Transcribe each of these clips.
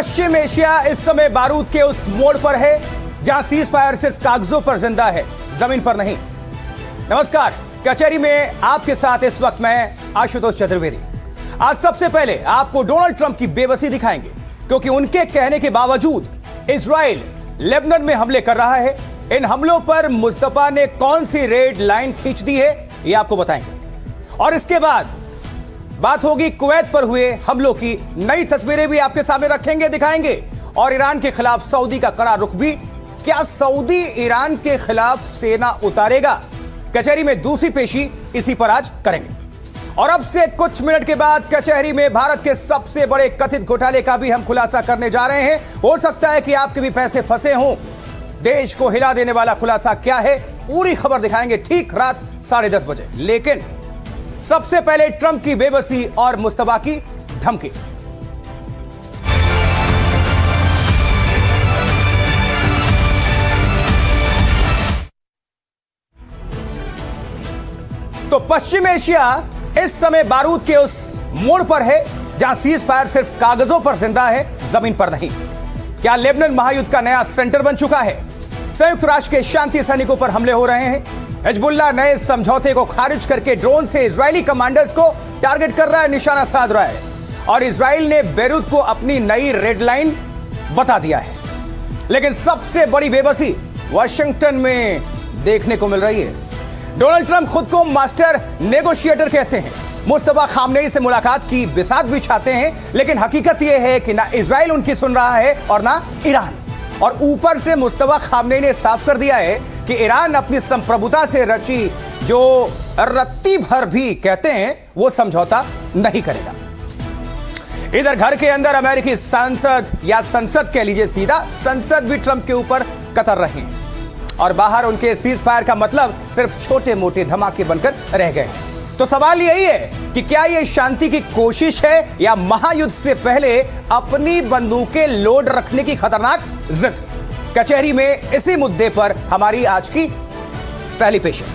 पश्चिम Asia इस समय बारूद के उस मोड़ पर है जहां सीज फायर सिर्फ कागजों पर जिंदा है, जमीन पर नहीं। नमस्कार, कचहरी में आपके साथ इस वक्त मैं आशुतोष चतुर्वेदी। आज सबसे पहले आपको डोनाल्ड ट्रंप की बेबसी दिखाएंगे, क्योंकि उनके कहने के बावजूद इजराइल लेबनान में हमले कर रहा है। इन हमलों पर मुस्तफा ने कौन सी रेड लाइन खींच दी है, ये आपको बताएंगे। और इसके बाद बात होगी कुवैत पर हुए हमलों की, नई तस्वीरें भी आपके सामने रखेंगे, दिखाएंगे। और ईरान के खिलाफ सऊदी का कड़ा रुख भी। क्या सऊदी ईरान के खिलाफ सेना उतारेगा? कचहरी में दूसरी पेशी इसी पर आज करेंगे। और अब से कुछ मिनट के बाद कचहरी में भारत के सबसे बड़े कथित घोटाले का भी हम खुलासा करने जा रहे हैं। हो सकता है कि आपके भी पैसे फंसे हों। देश को हिला देने वाला खुलासा क्या है, पूरी खबर दिखाएंगे ठीक रात 10:30 बजे। लेकिन सबसे पहले ट्रंप की बेबसी और मुस्तफा की धमकी। तो पश्चिम एशिया इस समय बारूद के उस मोड़ पर है जहां सीज फायर सिर्फ कागजों पर जिंदा है, जमीन पर नहीं। क्या लेबनान महायुद्ध का नया सेंटर बन चुका है? संयुक्त राष्ट्र के शांति सैनिकों पर हमले हो रहे हैं। हिजबुल्लाह नए समझौते को खारिज करके ड्रोन से इजरायली कमांडर्स को टारगेट कर रहा है, निशाना साध रहा है। और इजराइल ने बेरूत को अपनी नई रेड लाइन बता दिया है। लेकिन सबसे बड़ी बेबसी वाशिंगटन में देखने को मिल रही है। डोनाल्ड ट्रंप खुद को मास्टर नेगोशिएटर कहते हैं, मुस्तफा खामनेई से मुलाकात की बिसात भी चाहते हैं। लेकिन हकीकत यह है कि ना इजराइल उनकी सुन रहा है और ना ईरान। और ऊपर से मुस्तफा खामनेई ने साफ कर दिया है कि ईरान अपनी संप्रभुता से रची जो रत्ती भर भी कहते हैं वो समझौता नहीं करेगा। इधर घर के अंदर अमेरिकी सांसद या संसद कह लीजिए, सीधा संसद भी ट्रंप के ऊपर कतर रहे हैं। और बाहर उनके सीज फायर का मतलब सिर्फ छोटे मोटे धमाके बनकर रह गए हैं। तो सवाल यही है कि क्या यह शांति की कोशिश है या महायुद्ध से पहले अपनी बंदूकें लोड रखने की खतरनाक जिद? कचहरी में इसी मुद्दे पर हमारी आज की पहली पेशी।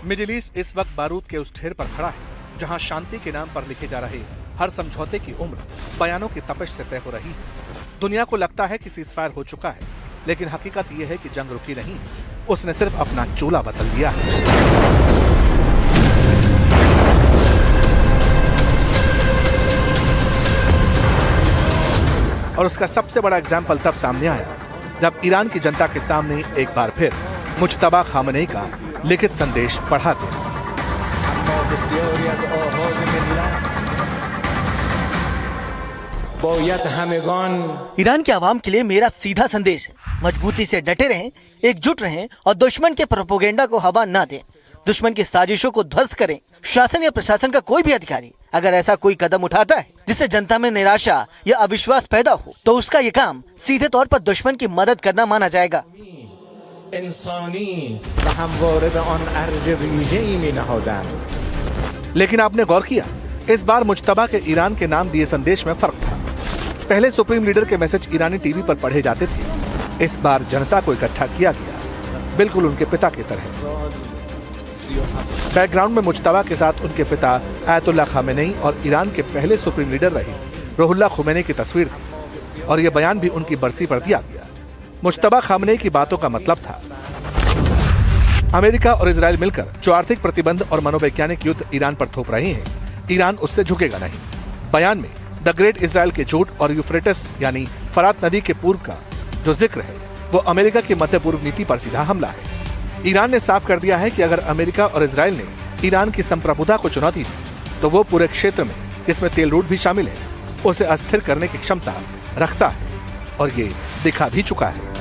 मिडिल ईस्ट इस वक्त बारूद के उस ढेर पर खड़ा है जहां शांति के नाम पर लिखे जा रहे हर समझौते की उम्र बयानों की तपिश से तय हो रही है। दुनिया को लगता है कि सीजफायर हो चुका है, लेकिन हकीकत यह है कि जंग रुकी नहीं, उसने सिर्फ अपना चोला बदल दिया है। और उसका सबसे बड़ा एग्जाम्पल तब सामने आया जब ईरान की जनता के सामने एक बार फिर मुज्तबा खामनेई का लिखित संदेश पढ़ा गया। ईरान के आवाम के लिए मेरा सीधा संदेश है, मजबूती से डटे रहें, एकजुट रहें और दुश्मन के प्रोपेगेंडा को हवा न दें। दुश्मन की साजिशों को ध्वस्त करें। शासन या प्रशासन का कोई भी अधिकारी अगर ऐसा कोई कदम उठाता है जिससे जनता में निराशा या अविश्वास पैदा हो, तो उसका ये काम सीधे तौर पर दुश्मन की मदद करना माना जाएगा। लेकिन आपने गौर किया, इस बार मुज्तबा के ईरान के नाम दिए संदेश में फर्क था। पहले सुप्रीम लीडर के मैसेज ईरानी टीवी पर पढ़े जाते थे, इस बार जनता को इकट्ठा किया गया, बिल्कुल उनके पिता की तरह। बैकग्राउंड में मुज्तबा के साथ उनके पिता आयतुल्लाह खामेनेई और ईरान के पहले सुप्रीम लीडर रहे रूहुल्लाह खुमैनी की तस्वीर थी। और यह बयान भी उनकी बरसी पर दिया गया। मुज्तबा खामनेई की बातों का मतलब था, अमेरिका और इजराइल मिलकर जो आर्थिक प्रतिबंध और मनोवैज्ञानिक युद्ध ईरान पर थोप रहे हैं, ईरान उससे झुकेगा नहीं। बयान में द ग्रेट इजराइल के झूठ और यूफ्रेटिस यानी फरात नदी के पूर्व का जो जिक्र है, वो अमेरिका की मध्य पूर्व नीति पर सीधा हमला है। ईरान ने साफ कर दिया है कि अगर अमेरिका और इजराइल ने ईरान की संप्रभुता को चुनौती दी, तो वो पूरे क्षेत्र में, जिसमें तेल रूट भी शामिल है, उसे अस्थिर करने की क्षमता रखता है। और ये दिखा भी चुका है।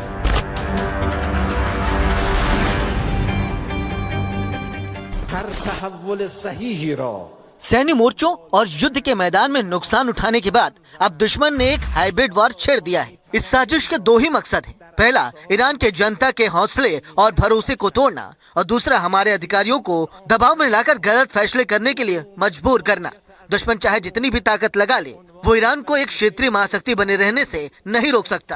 सैन्य मोर्चों और युद्ध के मैदान में नुकसान उठाने के बाद अब दुश्मन ने एक हाइब्रिड वॉर छेड़ दिया है। इस साजिश के दो ही मकसद हैं। पहला, ईरान के जनता के हौसले और भरोसे को तोड़ना, और दूसरा, हमारे अधिकारियों को दबाव में लाकर गलत फैसले करने के लिए मजबूर करना। दुश्मन चाहे जितनी भी ताकत लगा ले, वो ईरान को एक क्षेत्रीय महाशक्ति बने रहने से नहीं रोक सकता।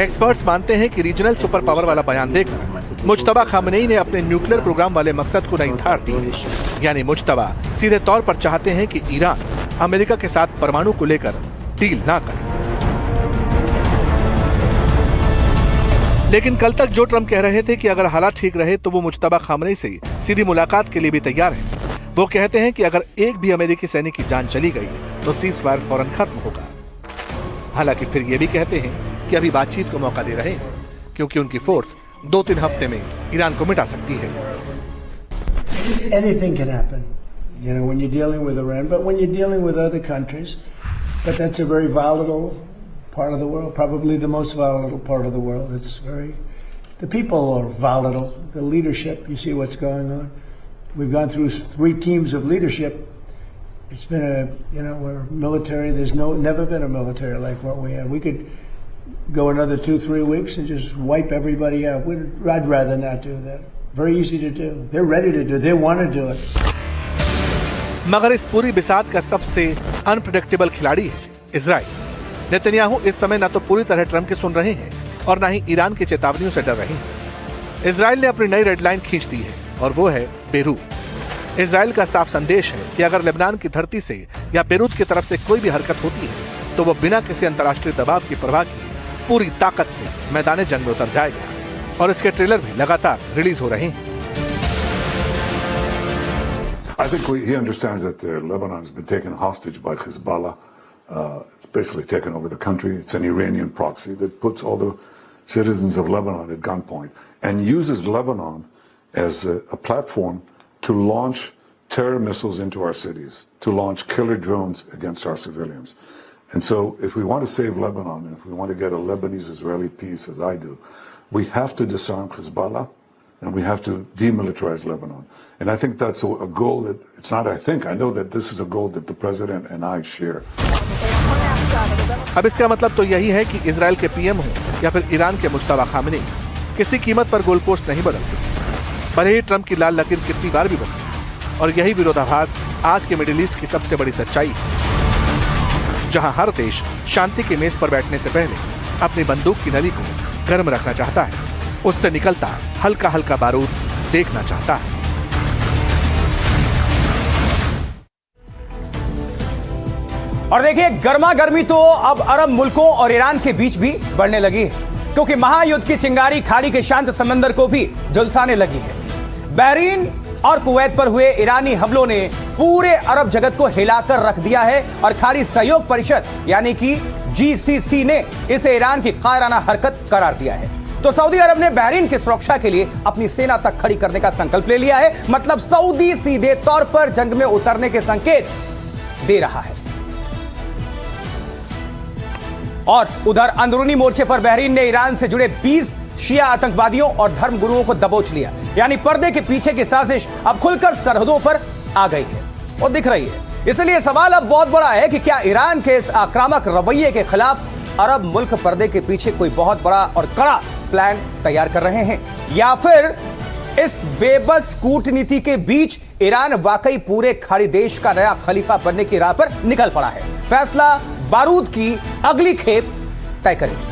एक्सपर्ट्स मानते हैं कि रीजनल सुपर पावर वाला बयान देकर मुज्तबा खामनेई ने अपने न्यूक्लियर प्रोग्राम वाले मकसद को नई धार दी है। यानी मुज्तबा सीधे तौर पर चाहते हैं कि ईरान अमेरिका के साथ परमाणु को लेकर डील ना करे। लेकिन कल तक जो ट्रम्प कह रहे थे कि अगर हालात ठीक रहे तो वो मुज्तबा खामनेई से सीधी मुलाकात के लिए भी तैयार हैं। वो कहते हैं कि अगर एक भी अमेरिकी सैनिक की जान चली गई तो सीज फायर फौरन खत्म होगा। हालांकि फिर ये भी कहते हैं कि अभी बातचीत को मौका दे रहे हैं क्योंकि उनकी फोर्स 2-3 हफ्ते में ईरान को मिटा सकती है। Anything can happen, you know, when you're dealing with Iran, but when you're dealing with other countries, but that's a very volatile part of the world, probably the most volatile part of the world. It's very, the people are volatile, the leadership, you see what's going on. We've gone through 3 teams of leadership. It's been a, you know, we're military. There's never been a military like what we have. We could go another 2-3 weeks and just wipe everybody out. I'd rather not do that. Very easy to do. They're ready to do it. They want to do it. मगर इस पूरी बिसात का सबसे unpredictable खिलाड़ी है Israel. Netanyahu इस समय न तो पूरी तरह ट्रम्प के सुन रहे हैं और न ही ईरान की चेतावनियों से डर रहे हैं। इजराइल ने अपनी नई रेड लाइन खींच दी है और वो है बेरूत। इजराइल का साफ संदेश है कि अगर लेबनान की धरती से या बेरूत की तरफ से कोई भी हरकत होती है तो वो बिना किसी अंतर्राष्ट्रीय दबाव की परवाह किए पूरी ताकत से मैदान जंग में उतर जाएगा और इसके ट्रेलर भी लगातार रिलीज हो रहे हैं। I think he understands that Lebanon has been taken hostage by Hezbollah. It's basically taken over the country. It's an Iranian proxy that puts all the citizens of Lebanon at gunpoint and uses Lebanon as a platform to launch terror missiles into our cities, to launch killer drones against our civilians. And so if we want to save Lebanon, and if we want to get a Lebanese-Israeli peace, as I do, we have to disarm Hezbollah and we have to demilitarize Lebanon. And I think that's a goal that, it's not I think, I know that this is a goal that the President and I share. अब इसका मतलब तो यही है कि Israel के PM हो या फिर ईरान के मुज्तबा खामनेई किसी कीमत पर गोल पोस्ट नहीं बदलते, भले ही ट्रम्प की लाल लकीर कितनी बार भी बदले। और यही विरोधाभास आज के मिडिल ईस्ट की सबसे बड़ी सच्चाई है, जहां हर देश शांति की मेज पर बैठने से पहले अपनी बंदूक की नली को गर्म रखना चाहता है, उससे निकलता हल्का हल्का बारूद देखना चाहता है। और देखिए, गर्मा गर्मी तो अब अरब मुल्कों और ईरान के बीच भी बढ़ने लगी है, क्योंकि महायुद्ध की चिंगारी खाड़ी के शांत समंदर को भी झुलसाने लगी है। बहरीन और कुवैत पर हुए ईरानी हमलों ने पूरे अरब जगत को हिलाकर रख दिया है और खाड़ी सहयोग परिषद यानी कि GCC ने इसे ईरान की कायराना हरकत करार दिया है। तो सऊदी अरब ने बहरीन की सुरक्षा के लिए अपनी सेना तक खड़ी करने का संकल्प ले लिया है। मतलब सऊदी सीधे तौर पर जंग में उतरने के संकेत दे रहा है। और उधर अंदरूनी मोर्चे पर बहरीन ने ईरान से जुड़े 20 शिया आतंकवादियों और धर्मगुरुओं को दबोच लिया। यानी पर्दे के पीछे की साजिश अब खुलकर सरहदों पर आ गई है और दिख रही है। इसलिए सवाल अब बहुत बड़ा है कि क्या ईरान के इस आक्रामक रवैये के खिलाफ अरब मुल्क पर्दे के पीछे कोई बहुत बड़ा और कड़ा प्लान तैयार कर रहे हैं, या फिर इस बेबस कूटनीति के बीच ईरान वाकई पूरे खाड़ी देश का नया खलीफा बनने की राह पर निकल पड़ा है। फैसला बारूद की अगली खेप तय करेगी।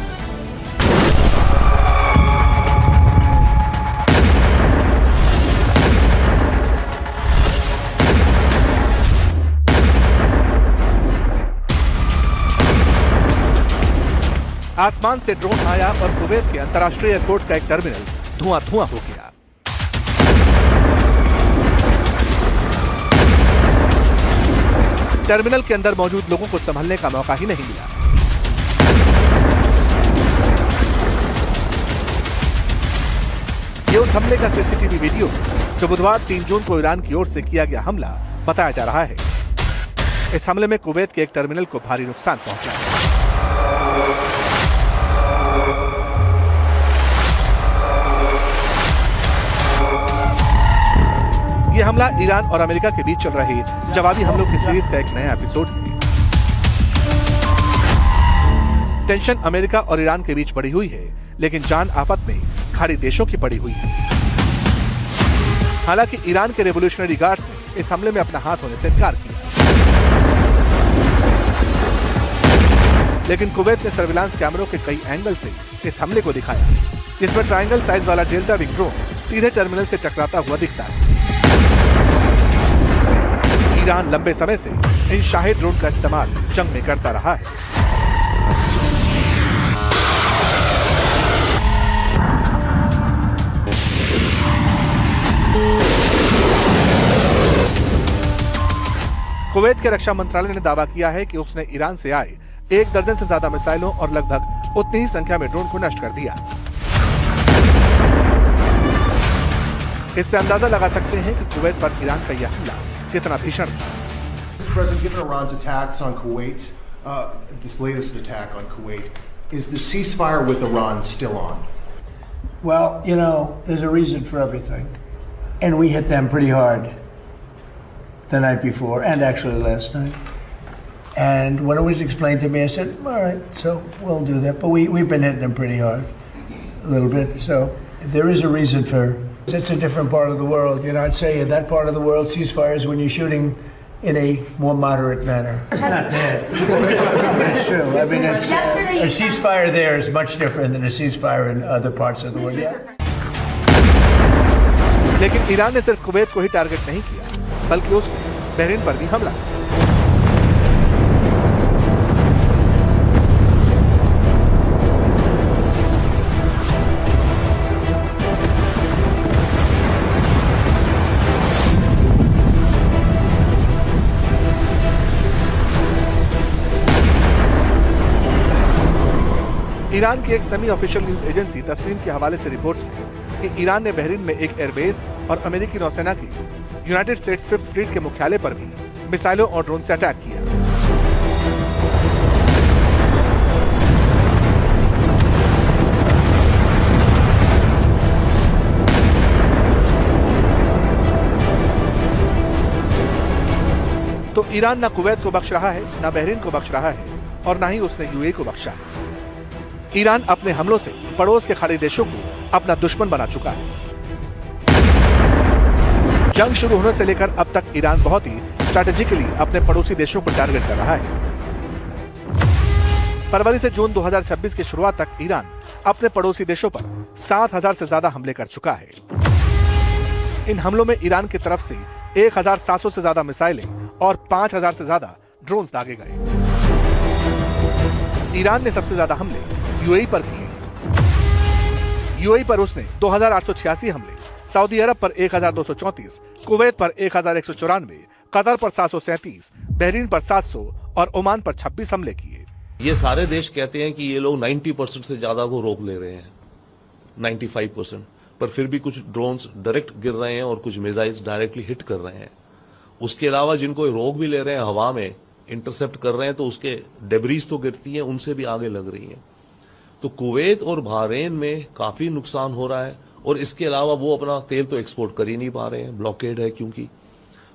आसमान से ड्रोन आया और कुवैत के अंतर्राष्ट्रीय एयरपोर्ट का एक टर्मिनल धुआं-धुआं हो गया। टर्मिनल के अंदर मौजूद लोगों को संभलने का मौका ही नहीं मिला। ये उस हमले का सीसीटीवी वीडियो जो बुधवार 3 जून को ईरान की ओर से किया गया हमला बताया जा रहा है। इस हमले में कुवैत के एक टर्मिनल को भारी नुकसान पहुंचा है। ये हमला ईरान और अमेरिका के बीच चल रहे जवाबी हमलों की सीरीज का एक नया एपिसोड है। टेंशन अमेरिका और ईरान के बीच बढ़ी हुई है, लेकिन जान आफत में खाड़ी देशों की पड़ी हुई है। हालांकि ईरान के रेवोल्यूशनरी गार्ड्स ने इस हमले में अपना हाथ होने से इनकार किया, लेकिन कुवैत ने सर्विलांस कैमरों के कई एंगल से इस हमले को दिखाया, जिसमें ट्रायंगल साइज वाला डेल्टा विंग ड्रोन सीधे टर्मिनल से टकराता हुआ दिखता है। ईरान लंबे समय से इन शाहिद ड्रोन का इस्तेमाल जंग में करता रहा है। कुवैत के रक्षा मंत्रालय ने दावा किया है कि उसने ईरान से आए 1 दर्जन से ज्यादा मिसाइलों और लगभग उतनी ही संख्या में ड्रोन को नष्ट कर दिया। इससे अंदाजा लगा सकते हैं कि कुवैत पर ईरान का यह हमला कितना भीषण था। Mr. President, given Iran's attacks on Kuwait, this latest attack on Kuwait, is the ceasefire with Iran still on? Well, you know, there's a reason for everything. And we hit them pretty hard the night before, and actually last night. And when it was explained to me, I said, all right, so we'll do that. But we've been hitting them pretty hard, a little bit. So there is a reason for it. It's a different part of the world. You know, I'd say in that part of the world, ceasefires when you're shooting in a more moderate manner. It's not bad. It's true. I mean, it's, a ceasefire there is much different than a ceasefire in other parts of the world. Yeah. लेकिन Iran ने सिर्फ Kuwait को ही target नहीं किया, बल्कि उसने Bahrain पर भी हमला किया। ईरान की एक semi official news agency Tasnim के हवाले से रिपोर्ट्स है कि ईरान ने बहरीन में एक एयरबेस और अमेरिकी नौसेना की यूनाइटेड स्टेट्स फिफ्थ फ्लीट के मुख्यालय पर भी मिसाइलों और ड्रोन से अटैक किया। तो ईरान न कुवैत को बख्श रहा है, न बहरीन को बख्श रहा है और न ही उसने यूएई को बख्शा है। ईरान अपने हमलों से पड़ोस के खाड़ी देशों को अपना दुश्मन बना चुका है। जंग शुरू होने से लेकर अब तक ईरान बहुत ही स्ट्रैटेजिकली अपने पड़ोसी देशों को टारगेट कर रहा है। फरवरी से जून 2026 की शुरुआत तक ईरान अपने पड़ोसी देशों पर 7,000 से ज्यादा हमले कर चुका है। इन हमलों में ईरान की तरफ से 1,700 से ज्यादा मिसाइलें और 5,000 से ज्यादा ड्रोन दागे गए। ईरान ने सबसे ज्यादा हमले यूएई पर किए। यूएई पर उसने 2,886 हमले, सऊदी अरब पर 1,234, कुवैत पर 1,194, कतर पर 737, बहरीन पर 700 और ओमान पर 26 हमले किए। ये सारे देश कहते हैं कि ये लोग 90% से ज्यादा को रोक ले रहे हैं, 95%, पर फिर भी कुछ ड्रोन्स डायरेक्ट गिर रहे हैं और कुछ मिसाइल्स डायरेक्टली हिट कर रहे हैं। उसके अलावा जिनको रोक भी ले रहे हैं, हवा में इंटरसेप्ट कर रहे हैं, तो उसके डेब्रीज तो गिरती हैं, उनसे भी आगे लग रही हैं। तो कुवैत और बहरीन में काफी नुकसान हो रहा है और इसके अलावा वो अपना तेल तो एक्सपोर्ट कर ही नहीं पा रहे हैं, ब्लॉकेड है क्योंकि।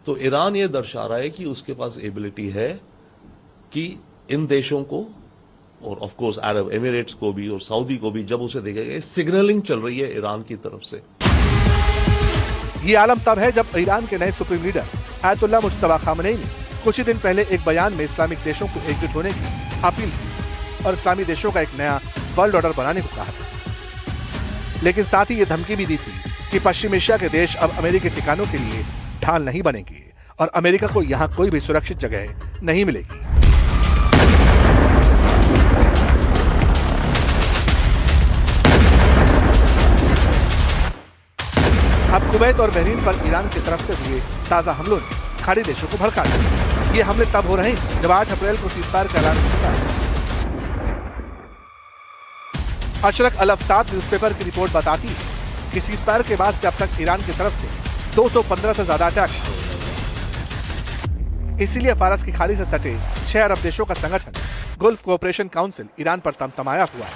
तो ईरान ये दर्शा रहा है कि उसके पास एबिलिटी है कि इन देशों को और ऑफ कोर्स अरब एमिरेट्स को भी और सऊदी को भी, जब उसे देखेगा, सिग्नलिंग चल रही है ईरान की तरफ से। ये आलम तब है जब ईरान के नए supreme leader Ayatollah Mojtaba Khamenei ने कुछ ही दिन पहले एक बयान में इस्लामिक देशों को एकजुट होने की अपील की और इस्लामी देशों का एक नया वर्ल्ड ऑर्डर बनाने को कहा था। लेकिन साथ ही ये धमकी भी दी थी कि पश्चिम एशिया के देश अब अमेरिकी ठिकानों के लिए ढाल नहीं बनेंगे और अमेरिका को यहाँ कोई भी सुरक्षित जगह नहीं मिलेगी। अब कुवैत और बहरीन पर ईरान की तरफ से हुए ताजा हमलों ने खाड़ी देशों को भड़का दिया। ये हमले तब हो रहे हैं जब 8 अप्रैल को सीजफायर का ऐलान हो चुका है। अशरक अल अफसाद न्यूज़पेपर की रिपोर्ट बताती है कि सीजफायर के बाद से अब तक ईरान की तरफ से 215 से ज्यादा अटैक। इसीलिए फारस की खाड़ी से सटे 6 अरब देशों का संगठन गल्फ कोऑपरेशन काउंसिल ईरान पर तमतमाया हुआ है।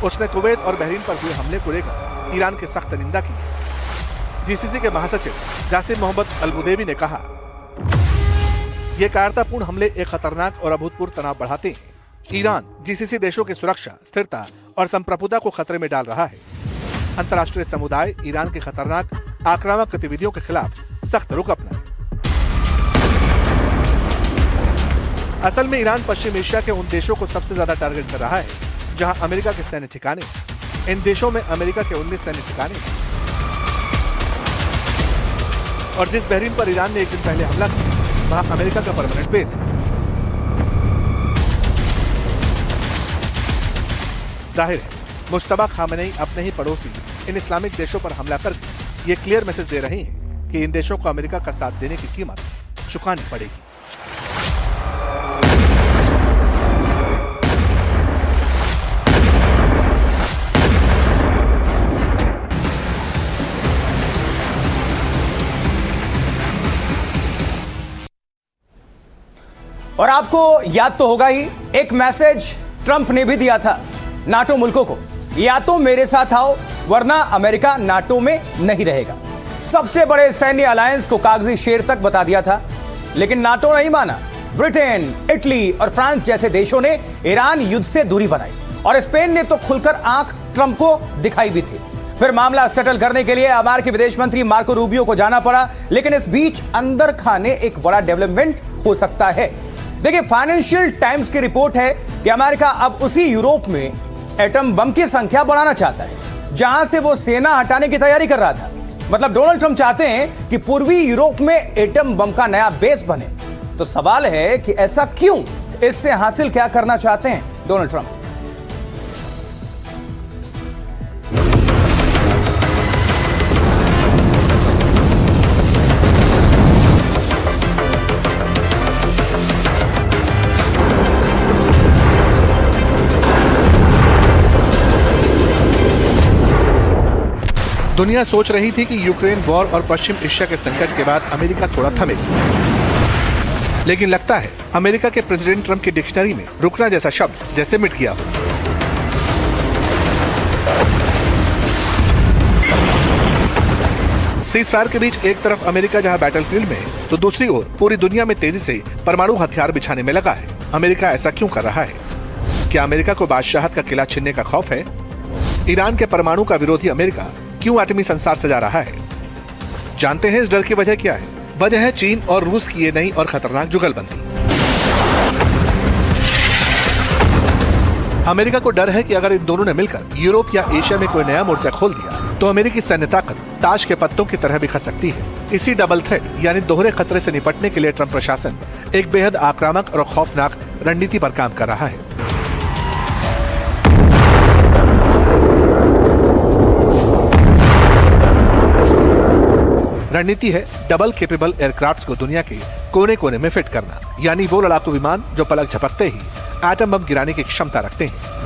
उसने कुवैत और बहरीन पर हुए हमले को लेकर ईरान की सख्त निंदा की। जीसीसी के महासचिव जासिम मोहम्मद अल-बुदेवी ने कहा, ये कायरतापूर्ण हमले एक खतरनाक और अभूतपूर्व तनाव बढ़ाते हैं। ईरान जीसीसी देशों की सुरक्षा, स्थिरता और संप्रभुता को खतरे में डाल रहा है। अंतर्राष्ट्रीय समुदाय ईरान के खतरनाक आक्रामक गतिविधियों के खिलाफ सख्त रुख अपनाए। असल में ईरान पश्चिम एशिया के उन देशों को सबसे ज्यादा टारगेट कर रहा है जहां अमेरिका के सैन्य ठिकाने हैं। इन देशों में अमेरिका के 19 सैन्य ठिकाने हैं और जिस बहरीन पर ईरान ने एक दिन पहले हमला किया वहां अमेरिका का परमानेंट बेस है। जाहिर है मुश्तबा खामेनेई अपने ही पड़ोसी इन इस्लामिक देशों पर हमला करके ये क्लियर मैसेज दे रहे हैं कि इन देशों को अमेरिका का साथ देने की कीमत चुकानी पड़ेगी। और आपको याद तो होगा ही, एक मैसेज ट्रंप ने भी दिया था नाटो मुल्कों को, या तो मेरे साथ आओ वरना अमेरिका नाटो में नहीं रहेगा। सबसे बड़े सैन्य अलायंस को कागजी शेर तक बता दिया था, लेकिन नाटो नहीं माना। ब्रिटेन, इटली और फ्रांस जैसे देशों ने ईरान युद्ध से दूरी बनाई और स्पेन ने तो खुलकर आंख ट्रंप को दिखाई भी थी। फिर मामला सेटल करने के लिए अमेरिकी विदेश मंत्री मार्को रूबियो को जाना पड़ा, लेकिन इस बीच अंदर खाने एक बड़ा डेवलपमेंट हो सकता है। देखिए, फाइनेंशियल टाइम्स की रिपोर्ट है कि अमेरिका अब उसी यूरोप में एटम बम की संख्या बढ़ाना चाहता है जहां से वो सेना हटाने की तैयारी कर रहा था। मतलब डोनाल्ड ट्रंप चाहते हैं कि पूर्वी यूरोप में एटम बम का नया बेस बने। तो सवाल है कि ऐसा क्यों? इससे हासिल क्या करना चाहते हैं डोनाल्ड ट्रंप? दुनिया सोच रही थी कि यूक्रेन वॉर और पश्चिम एशिया के संकट के बाद अमेरिका थोड़ा थमेगा, लेकिन लगता है अमेरिका के प्रेसिडेंट ट्रंप की डिक्शनरी में रुकना जैसा शब्द जैसे मिट गया हो। सीज़फायर के बीच एक तरफ अमेरिका जहां बैटलफील्ड में है तो दूसरी ओर पूरी दुनिया में तेजी से परमाणु हथियार बिछाने में लगा है। अमेरिका ऐसा क्यों कर रहा है? क्या अमेरिका को बादशाहत का किला छीनने का खौफ है? ईरान के परमाणु का विरोधी अमेरिका क्यों एटमी संसार सजा रहा है? जानते हैं इस डर की वजह क्या है? वजह है चीन और रूस की ये नई और खतरनाक जुगलबंदी। अमेरिका को डर है कि अगर इन दोनों ने मिलकर यूरोप या एशिया में कोई नया मोर्चा खोल दिया तो अमेरिकी सैन्य ताकत ताश के पत्तों की तरह बिखर सकती है। इसी डबल थ्रेट यानी दोहरे खतरे से निपटने के लिए ट्रंप प्रशासन एक बेहद आक्रामक और खौफनाक रणनीति पर काम कर रहा है। रणनीति है डबल केपेबल एयरक्राफ्ट्स को दुनिया के कोने कोने में फिट करना, यानी वो लड़ाकू विमान जो पलक झपकते ही एटम बम गिराने की क्षमता रखते हैं।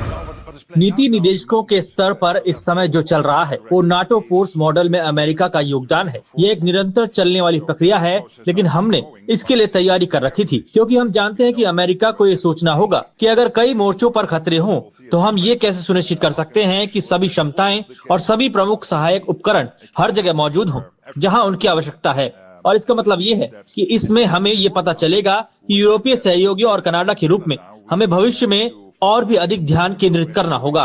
नीति निदेशकों के स्तर पर इस समय जो चल रहा है वो नाटो फोर्स मॉडल में अमेरिका का योगदान है। ये एक निरंतर चलने वाली प्रक्रिया है, लेकिन हमने इसके लिए तैयारी कर रखी थी, क्योंकि हम जानते हैं कि अमेरिका को ये सोचना होगा कि अगर कई मोर्चों पर खतरे हों तो हम ये कैसे सुनिश्चित कर सकते हैं कि सभी क्षमताएं और सभी प्रमुख सहायक उपकरण हर जगह मौजूद हों जहां उनकी आवश्यकता है। और इसका मतलब ये है कि इसमें हमें ये पता चलेगा कि यूरोपीय सहयोगियों और कनाडा के रूप में हमें भविष्य में और भी अधिक ध्यान केंद्रित करना होगा।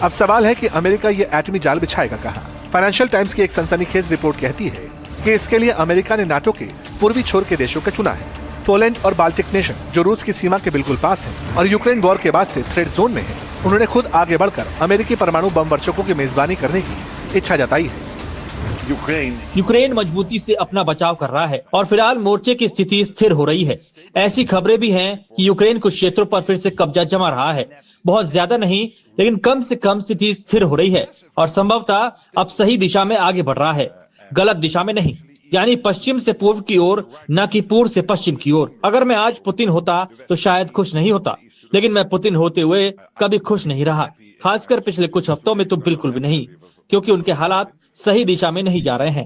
अब सवाल है कि अमेरिका ये एटमी जाल बिछाएगा कहां? फाइनेंशियल टाइम्स की एक सनसनीखेज रिपोर्ट कहती है कि इसके लिए अमेरिका ने नाटो के पूर्वी छोर के देशों को चुना है। पोलैंड और बाल्टिक नेशन जो रूस की सीमा के बिल्कुल पास है और यूक्रेन वॉर के बाद से थ्रेड जोन में है, उन्होंने खुद आगे बढ़कर अमेरिकी परमाणु बम वर्षकों की मेजबानी करने की इच्छा जताई है। यूक्रेन मजबूती से अपना बचाव कर रहा है और फिलहाल मोर्चे की स्थिति स्थिर हो रही है। ऐसी खबरें भी हैं कि यूक्रेन कुछ क्षेत्रों पर फिर से कब्जा जमा रहा है। बहुत ज्यादा नहीं, लेकिन कम से कम स्थिति स्थिर हो रही है और संभवतः अब सही दिशा में आगे बढ़ रहा है, गलत दिशा में नहीं, यानी पश्चिम से पूर्व की ओर, न कि पूर्व से पश्चिम की ओर। अगर मैं आज पुतिन होता तो शायद खुश नहीं होता, लेकिन मैं पुतिन होते हुए कभी खुश नहीं रहा, खासकर पिछले कुछ हफ्तों में तो बिल्कुल भी नहीं, क्योंकि उनके हालात सही दिशा में नहीं जा रहे हैं।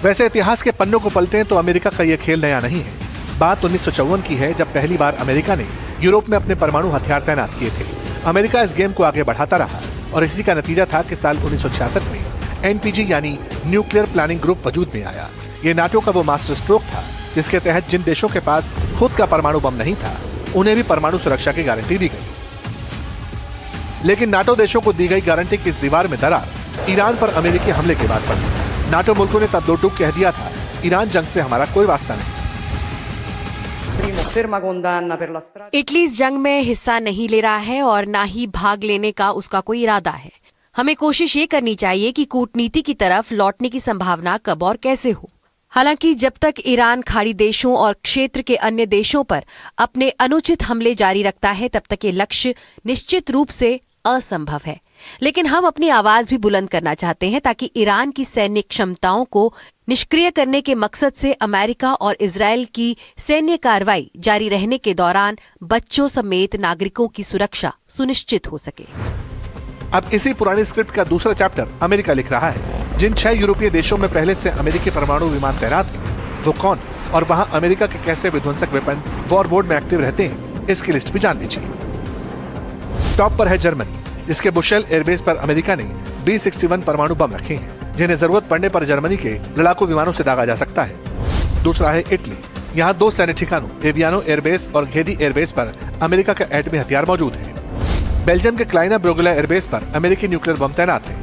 वैसे इतिहास के पन्नों को पलटें तो अमेरिका का यह खेल नया नहीं है। बात 1954 की है, जब पहली बार अमेरिका ने यूरोप में अपने परमाणु हथियार तैनात किए थे। अमेरिका इस गेम को आगे बढ़ाता रहा और इसी का नतीजा था कि साल 1966 में एनपीजी यानी न्यूक्लियर प्लानिंग ग्रुप वजूद में आया। ये नाटो का वो मास्टर स्ट्रोक था जिसके तहत जिन देशों के पास खुद का परमाणु बम नहीं था उन्हें भी परमाणु सुरक्षा की गारंटी दी गई। लेकिन नाटो देशों को दी गई गारंटी की इस दीवार में दरार ईरान पर अमेरिकी हमले के बाद पड़ी। नाटो मुल्कों ने तब दो टूक कह दिया था, ईरान जंग से हमारा कोई वास्ता नहीं। इटली इस जंग में हिस्सा नहीं ले रहा है और ना ही भाग लेने का उसका कोई इरादा है। हमें कोशिश ये करनी चाहिए कि कूटनीति की तरफ लौटने की संभावना कब और कैसे हो। हालांकि जब तक ईरान खाड़ी देशों और क्षेत्र के अन्य देशों पर अपने अनुचित हमले जारी रखता है, तब तक ये लक्ष्य निश्चित रूप से असंभव है। लेकिन हम अपनी आवाज भी बुलंद करना चाहते हैं ताकि ईरान की सैन्य क्षमताओं को निष्क्रिय करने के मकसद से अमेरिका और इजरायल की सैन्य कार्रवाई जारी रहने के दौरान बच्चों समेत नागरिकों की सुरक्षा सुनिश्चित हो सके। अब इसी पुरानी स्क्रिप्ट का दूसरा चैप्टर अमेरिका लिख रहा है। जिन 6 यूरोपीय देशों में पहले से अमेरिकी परमाणु विमान तैनात हैं, वो कौन और वहां अमेरिका के कैसे विध्वंसक वेपन वॉर बोर्ड में एक्टिव रहते हैं, इसकी लिस्ट भी जान लीजिए। टॉप पर है जर्मनी, जिसके बुशेल एयरबेस पर अमेरिका ने B-61 परमाणु बम रखे हैं, जिन्हें जरूरत पड़ने पर जर्मनी के लड़ाकू विमानों से दागा जा सकता है। दूसरा है इटली, यहाँ 2 सैन्य ठिकानों एवियानो एयरबेस और घेदी एयरबेस पर अमेरिका का एटमी हथियार मौजूद है। बेल्जियम के क्लाइना ब्रोगुला एयरबेस पर अमेरिकी न्यूक्लियर बम तैनात है।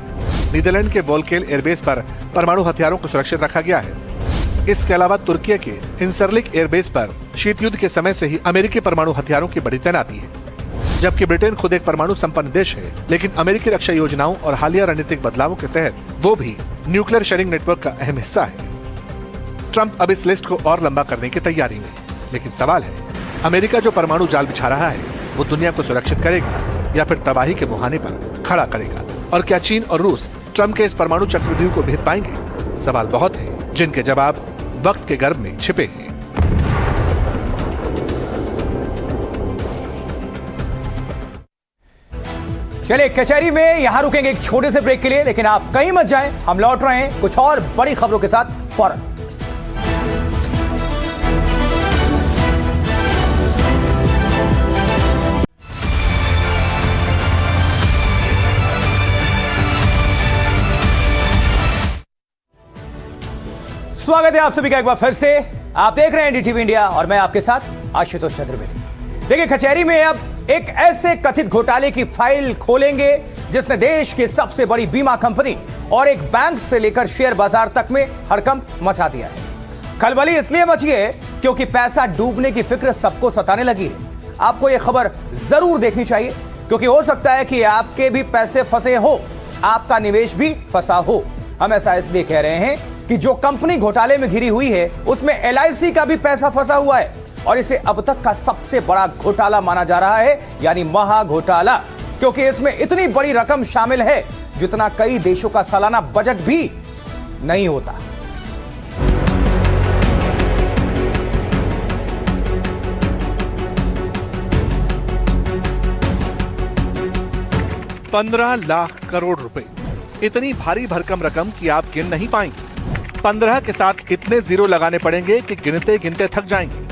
नीदरलैंड के वोलकेल एयरबेस पर परमाणु हथियारों को सुरक्षित रखा गया है। इसके अलावा तुर्की के इंसरलिक एयरबेस पर शीत युद्ध के समय से ही अमेरिकी परमाणु हथियारों की बड़ी तैनाती है। जबकि ब्रिटेन खुद एक परमाणु संपन्न देश है, लेकिन अमेरिकी रक्षा योजनाओं और हालिया रणनीतिक बदलावों के तहत वो भी न्यूक्लियर शेयरिंग नेटवर्क का अहम हिस्सा है। ट्रंप अब इस लिस्ट को और लंबा करने की तैयारी में, लेकिन सवाल है, अमेरिका जो परमाणु जाल बिछा रहा है, वो दुनिया को सुरक्षित करेगा या फिर तबाही के मुहाने पर खड़ा करेगा? और क्या चीन और रूस ट्रंप के इस परमाणु चक्रव्यूह को भेद पाएंगे? सवाल बहुत हैं, जिनके जवाब वक्त के गर्भ में छिपे हैं। चलिए कचहरी में यहां रुकेंगे एक छोटे से ब्रेक के लिए, लेकिन आप कहीं मत जाएं, हम लौट रहे हैं कुछ और बड़ी खबरों के साथ फौरन। स्वागत है आप सभी का एक बार फिर से। आप देख रहे हैं एनडीटीवी इंडिया और मैं आपके साथ आशुतोष चतुर्वेदी। देखिए कचहरी में अब एक ऐसे कथित घोटाले की फाइल खोलेंगे जिसने देश की सबसे बड़ी बीमा कंपनी और एक बैंक से लेकर शेयर बाजार तक में हड़कंप मचा दिया है। खलबली इसलिए मची है क्योंकि पैसा डूबने की फिक्र सबको सताने लगी है। आपको यह खबर जरूर देखनी चाहिए, क्योंकि हो सकता है कि आपके भी पैसे फंसे हो, आपका निवेश भी फंसा हो। हम ऐसा इसलिए कह रहे हैं कि जो कंपनी घोटाले में घिरी हुई है उसमें LIC का भी पैसा फंसा हुआ है और इसे अब तक का सबसे बड़ा घोटाला माना जा रहा है, यानी महा घोटाला, क्योंकि इसमें इतनी बड़ी रकम शामिल है जितना कई देशों का सालाना बजट भी नहीं होता। $15 लाख करोड़ रुपए, इतनी भारी भरकम रकम कि आप गिन नहीं पाएंगे। 15 के साथ इतने जीरो लगाने पड़ेंगे कि गिनते गिनते थक जाएंगे।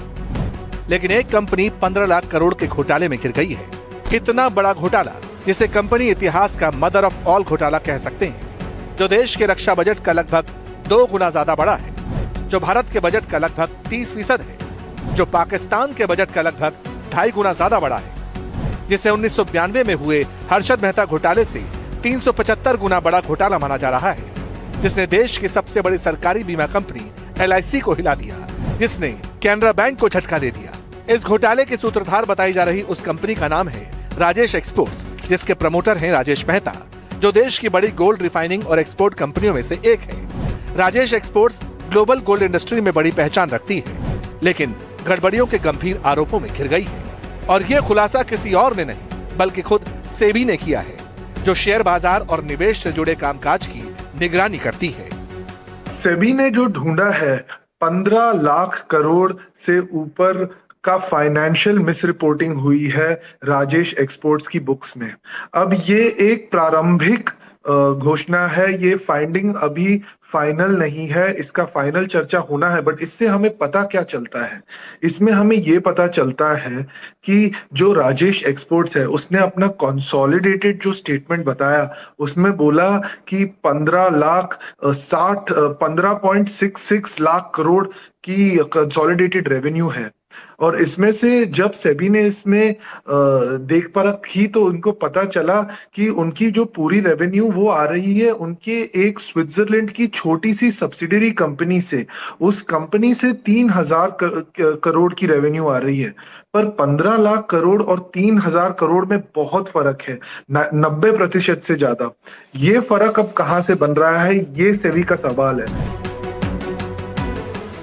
लेकिन एक कंपनी 15 लाख करोड़ के घोटाले में घिर गई है। इतना बड़ा घोटाला जिसे कंपनी इतिहास का मदर ऑफ ऑल घोटाला कह सकते हैं, जो देश के रक्षा बजट का लगभग 2 गुना ज्यादा बड़ा है, जो भारत के बजट का लगभग 30% है, जो पाकिस्तान के बजट का लगभग 2.5 गुना ज्यादा बड़ा है, जिसे 1992 में हुए हर्षद मेहता घोटाले से 375 गुना बड़ा घोटाला माना जा रहा है, जिसने देश की सबसे बड़ी सरकारी बीमा कंपनी LIC को हिला दिया, जिसने कैनरा बैंक को झटका दे दिया। इस घोटाले के सूत्रधार बताई जा रही उस कंपनी का नाम है राजेश एक्सपोर्ट्स, जिसके प्रमोटर हैं राजेश मेहता, जो देश की बड़ी गोल्ड रिफाइनिंग और एक्सपोर्ट कंपनियों में से एक है। Rajesh exports global gold industry में बड़ी पहचान रखती है, लेकिन गड़बड़ियों के गंभीर आरोपों में घिर गई है। और ये खुलासा किसी और ने नहीं बल्कि खुद सेबी ने किया है, जो शेयर बाजार और निवेश से जुड़े कामकाज की निगरानी करती है। सेबी ने जो ढूंढा है 15 लाख करोड़ से ऊपर का फाइनेंशियल मिस रिपोर्टिंग हुई है राजेश एक्सपोर्ट्स की बुक्स में। अब ये एक प्रारंभिक घोषणा है, ये फाइंडिंग अभी फाइनल नहीं है, इसका फाइनल चर्चा होना है। बट इससे हमें पता क्या चलता है? इसमें हमें ये पता चलता है कि जो राजेश एक्सपोर्ट्स है उसने अपना कंसोलिडेटेड जो स्टेटमेंट बताया उसमें बोला कि 15.66 लाख करोड़ की कंसोलिडेटेड रेवेन्यू है। और इसमें से जब सेबी ने इसमें देख परख की तो उनको पता चला कि उनकी जो पूरी रेवेन्यू वो आ रही है उनके एक स्विट्जरलैंड की छोटी सी सब्सिडरी कंपनी से। उस कंपनी से 3,000 करोड़ की रेवेन्यू आ रही है, पर 15 लाख करोड़ और 3,000 करोड़ में बहुत फर्क है, 90% से ज्यादा। ये फर्क अब कहां से बन रहा है, ये सेबी का सवाल है।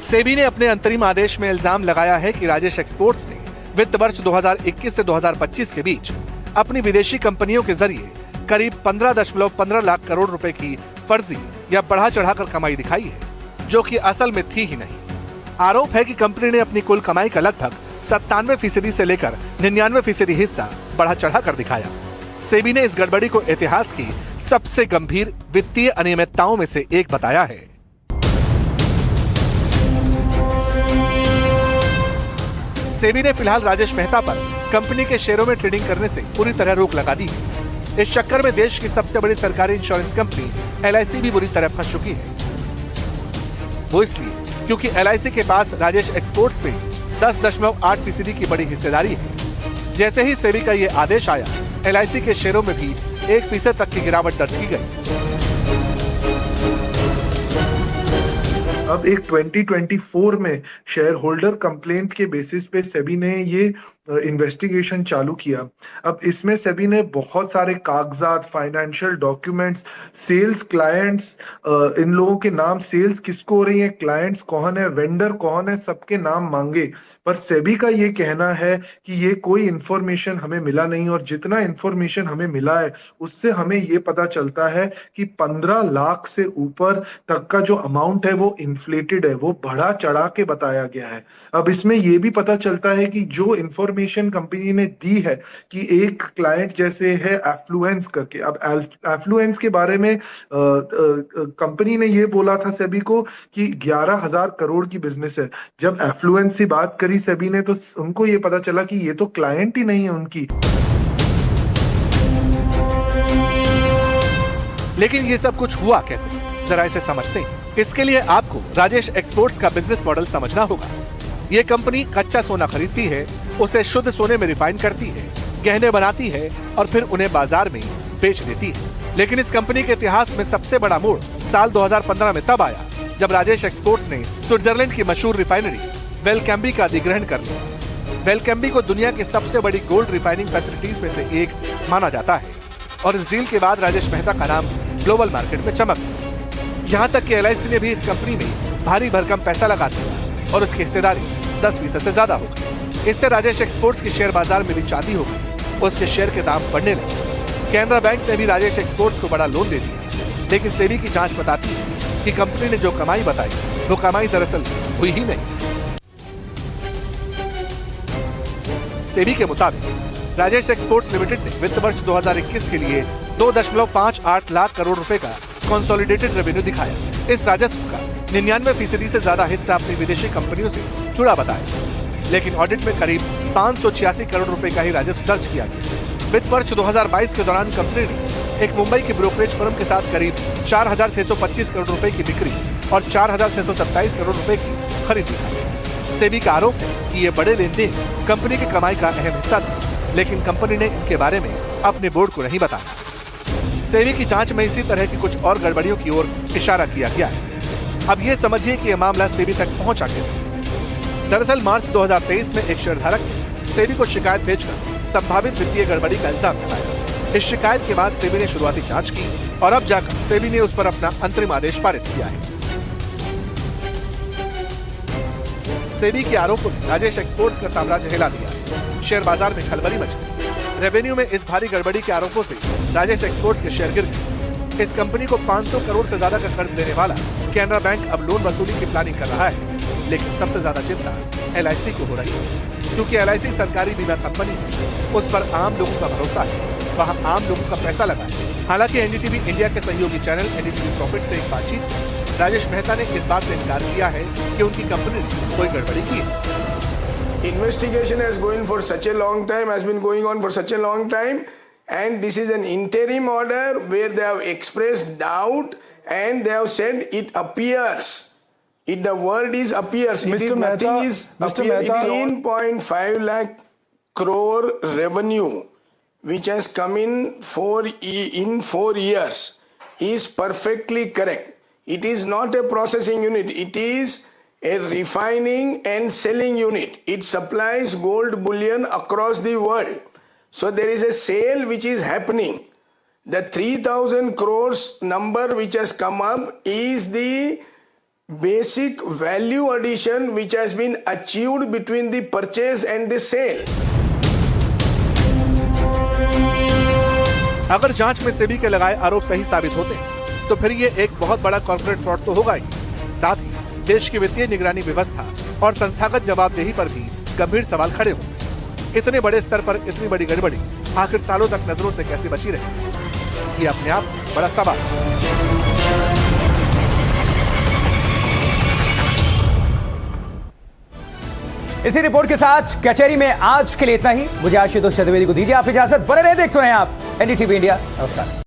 सेबी ने अपने अंतरिम आदेश में इल्जाम लगाया है कि राजेश एक्सपोर्ट्स ने वित्त वर्ष 2021 से 2025 के बीच अपनी विदेशी कंपनियों के जरिए करीब 15.15 लाख करोड़ रुपए की फर्जी या बढ़ा चढ़ाकर कमाई दिखाई है, जो कि असल में थी ही नहीं। आरोप है कि कंपनी ने अपनी कुल कमाई का लगभग 97% से लेकर 99% हिस्सा बढ़ा चढ़ाकर दिखाया। सेबी ने इस गड़बड़ी को इतिहास की सबसे गंभीर वित्तीय अनियमितताओं में से एक बताया है। सेबी ने फिलहाल राजेश मेहता पर कंपनी के शेयरों में ट्रेडिंग करने से पूरी तरह रोक लगा दी है। इस चक्कर में देश की सबसे बड़ी सरकारी इंश्योरेंस कंपनी LIC भी बुरी तरह फंस चुकी है। वो इसलिए क्योंकि LIC के पास राजेश एक्सपोर्ट्स में 10.8% की बड़ी हिस्सेदारी है। जैसे ही सेबी का ये आदेश आया, LIC के शेयरों में भी 1% तक की गिरावट दर्ज की गई। अब एक 2024 में शेयर होल्डर कंप्लेंट के बेसिस पे सेबी ने ये इन्वेस्टिगेशन चालू किया। अब इसमें सेबी ने बहुत सारे कागजात, फाइनेंशियल डॉक्यूमेंट्स, सेल्स क्लाइंट्स, इन लोगों के नाम, सेल्स किसको हो रही है, क्लाइंट्स कौन है, वेंडर कौन है, सबके नाम मांगे। पर सेबी का ये कहना है कि ये कोई इंफॉर्मेशन हमें मिला नहीं, और जितना इंफॉर्मेशन हमें मिला है उससे हमें ये पता चलता है कि 15 लाख से ऊपर तक का जो अमाउंट है वो इन्फ्लेटेड है, वो बढ़ा चढ़ा के बताया गया है। अब इसमें ये भी पता चलता है कि जो इंफॉर्मेशन कंपनी ने दी है कि एक क्लाइंट जैसे है एफ्लुएंस करके, अब एफ्लुएंस के बारे में कंपनी ने ये बोला था सेबी को कि 11,000 करोड़ की बिजनेस है। जब एफ्लुएंस से बात करी सेबी ने तो उनको ये पता चला कि ये तो क्लाइंट ही नहीं है उनकी। लेकिन ये सब कुछ हुआ कैसे, जरा इसे समझते हैं। इसके लिए आपको राजेश एक्सपोर्ट्स का बिजनेस मॉडल समझना होगा। ये कंपनी कच्चा सोना खरीदती है, उसे शुद्ध सोने में रिफाइन करती है, गहने बनाती है और फिर उन्हें बाजार में बेच देती है। लेकिन इस कंपनी के इतिहास में सबसे बड़ा मोड़ साल 2015 में तब आया जब राजेश एक्सपोर्ट्स ने स्विट्जरलैंड की मशहूर रिफाइनरी वेलकैम्बी का अधिग्रहण कर लिया। वेलकैम्बी को दुनिया की सबसे बड़ी गोल्ड रिफाइनिंग फैसिलिटीज में से एक माना जाता है, और इस डील के बाद राजेश मेहता का नाम ग्लोबल मार्केट में चमक गया। यहाँ तक कि LIC ने भी इस कंपनी में भारी भरकम पैसा लगा दिया और उसकी हिस्सेदारी 10% से ज्यादा हो गई। इससे राजेश एक्सपोर्ट्स के शेयर बाजार में भी चांदी हो गई, उसके शेयर के दाम बढ़ने लगे। कैनरा बैंक ने भी राजेश एक्सपोर्ट्स को बड़ा लोन दे दिया, लेकिन सेबी की जांच बताती है कि कंपनी ने जो कमाई बताई वो कमाई दरअसल हुई ही नहीं। सेबी के मुताबिक राजेश एक्सपोर्ट्स लिमिटेड ने वित्त वर्ष 2021 के लिए 2.58 लाख करोड़ रुपए का कंसोलिडेटेड रेवेन्यू दिखाया। इस राजस्व का 99% से ज्यादा हिस्सा अपनी विदेशी कंपनियों से जुड़ा बताया, लेकिन ऑडिट में करीब 586 करोड़ रुपए का ही राजस्व दर्ज किया गया। वित्त वर्ष 2022 के दौरान कंपनी ने एक मुंबई की ब्रोकरेज फर्म के साथ करीब 4,625 करोड़ रुपए की बिक्री और 4,627 करोड़ रुपए की खरीद दिखाई। सेबी का आरोप है कि ये बड़े लेन देन कंपनी की कमाई का अहम हिस्सा थे, लेकिन कंपनी ने इनके बारे में अपने बोर्ड को नहीं बताया। सेबी की जांच में इसी तरह की कुछ और गड़बड़ियों की ओर इशारा किया गया है। अब ये समझिए कि यह मामला सेबी तक पहुंचा कैसे। दरअसल मार्च 2023 में एक शेयरधारक ने सेबी को शिकायत भेजकर संभावित वित्तीय गड़बड़ी का इल्जाम लगाया। इस शिकायत के बाद सेबी ने शुरुआती जांच की और अब जाकर सेबी ने उस पर अपना अंतरिम आदेश पारित किया है। सेबी के आरोपों ने राजेश एक्सपोर्ट्स का साम्राज्य हिला दिया। शेयर बाजार में खलबली मच गई। रेवेन्यू में इस भारी गड़बड़ी के आरोपों से राजेश एक्सपोर्ट्स के शेयर गिर गए। इस कंपनी को 500 करोड़ से ज्यादा का कर्ज देने वाला कैनरा बैंक अब लोन वसूली की प्लानिंग कर रहा है, लेकिन सबसे ज्यादा चिंता LIC को हो रही है, क्योंकि LIC सरकारी बीमा कंपनी है, उस पर आम लोगों का भरोसा है, वहाँ आम लोगों का पैसा लगा है। हालांकि NDTV इंडिया के सहयोगी चैनल NDTV प्रॉफिट से एक बातचीत राजेश मेहता ने इस बात से इनकार किया है कि उनकी कंपनी ने कोई गड़बड़ी की है। Investigation has going for such a long time, has been going on for such a long time, and this is an interim order where they have expressed doubt and they have said it appears If the word is appears, it is Mr. Mehta, nothing is Mr. appear. It Mehta, is 1.5 lakh crore revenue, which has come in 4 years, is perfectly correct. It is not a processing unit. It is a refining and selling unit. It supplies gold bullion across the world. So there is a sale which is happening. The 3,000 crores number which has come up is the basic value addition which has been achieved between the purchase and the sale. अगर जांच में सेबी के लगाए आरोप सही साबित होते हैं तो फिर ये एक बहुत बड़ा कॉर्पोरेट फ्रॉड तो होगा ही, साथ ही देश की वित्तीय निगरानी व्यवस्था और संस्थागत जवाबदेही पर भी गंभीर सवाल खड़े होंगे। इतने बड़े स्तर पर इतनी बड़ी गड़बड़ी आखिर सालों तक नजरों से कैसे बची रही, ये अपने आप बड़ा सवाल है। इसी रिपोर्ट के साथ कचहरी में आज के लिए इतना ही। मुझे आशुतोष चतुर्वेदी को दीजिए आप इजाजत। बने रहे देखते रहे आप एनडीटीवी इंडिया। नमस्कार।